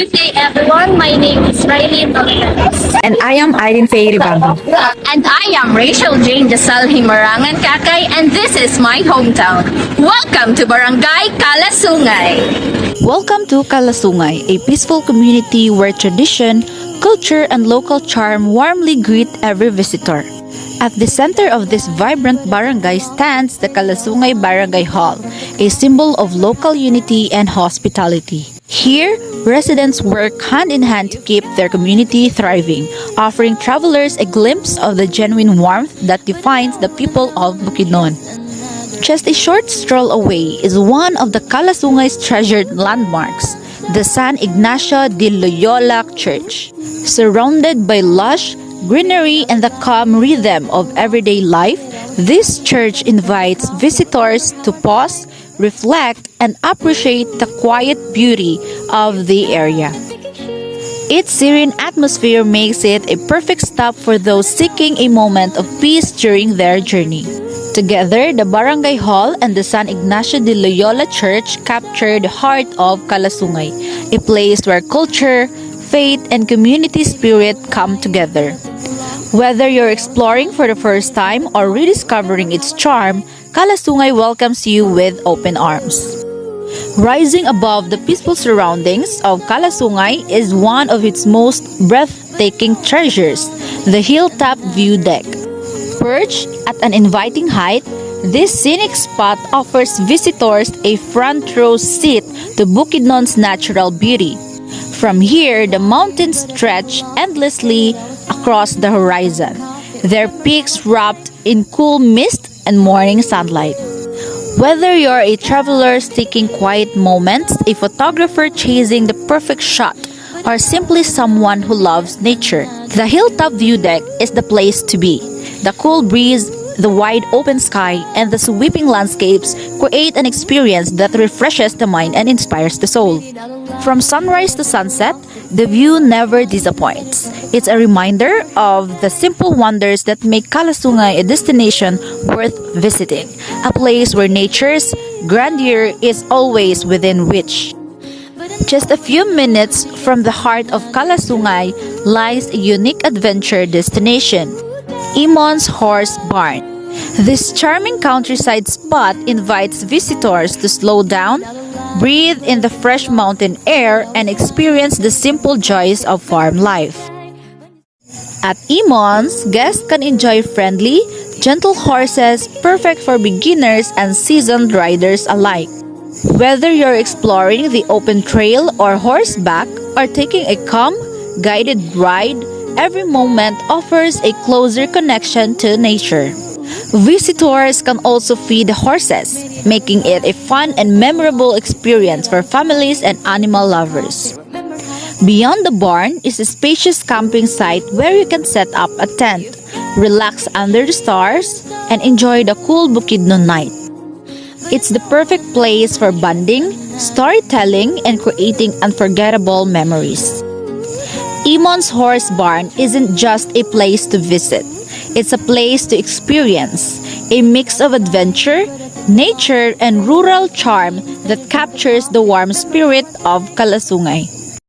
Good day, everyone. My name is Riley Dolores. And I am Irene Faye Ribango. And I am Rachel Jane Jasal Himarangan Kakay, and this is my hometown. Welcome to Barangay Kalasungay. Welcome to Kalasungay, a peaceful community where tradition, culture, and local charm warmly greet every visitor. At the center of this vibrant barangay stands the Kalasungay Barangay Hall, a symbol of local unity and hospitality. Here, residents work hand in hand to keep their community thriving, offering travelers a glimpse of the genuine warmth that defines the people of Bukidnon. Just a short stroll away is one of the Kalasungay's treasured landmarks, the San Ignacio de Loyola Church. Surrounded by lush greenery and the calm rhythm of everyday life, this church invites visitors to pause, reflect, and appreciate the quiet beauty of the area. Its serene atmosphere makes it a perfect stop for those seeking a moment of peace during their journey. Together, the Barangay Hall and the San Ignacio de Loyola Church capture the heart of Kalasungay, a place where culture, faith, and community spirit come together. Whether you're exploring for the first time or rediscovering its charm, Kalasungay welcomes you with open arms. Rising above the peaceful surroundings of Kalasungay is one of its most breathtaking treasures, the Hilltop View Deck. Perched at an inviting height, this scenic spot offers visitors a front row seat to Bukidnon's natural beauty. From here, the mountains stretch endlessly across the horizon, their peaks wrapped in cool mist and morning sunlight. Whether you're a traveler seeking quiet moments, a photographer chasing the perfect shot, or simply someone who loves nature, the Hilltop View Deck is the place to be. The cool breeze, the wide open sky, and the sweeping landscapes create an experience that refreshes the mind and inspires the soul. From sunrise to sunset, the view never disappoints. It's a reminder of the simple wonders that make Kalasungay a destination worth visiting, a place where nature's grandeur is always within reach. Just a few minutes from the heart of Kalasungay lies a unique adventure destination, Imon's Horse Barn. This charming countryside spot invites visitors to slow down, breathe in the fresh mountain air, and experience the simple joys of farm life. At Imon's, guests can enjoy friendly, gentle horses perfect for beginners and seasoned riders alike. Whether you're exploring the open trail or horseback or taking a calm, guided ride, every moment offers a closer connection to nature. Visitors can also feed horses, making it a fun and memorable experience for families and animal lovers. Beyond the barn is a spacious camping site where you can set up a tent, relax under the stars, and enjoy the cool Bukidnon night. It's the perfect place for bonding, storytelling, and creating unforgettable memories. Imon's Horse Barn isn't just a place to visit. It's a place to experience, a mix of adventure, nature, and rural charm that captures the warm spirit of Kalasungay.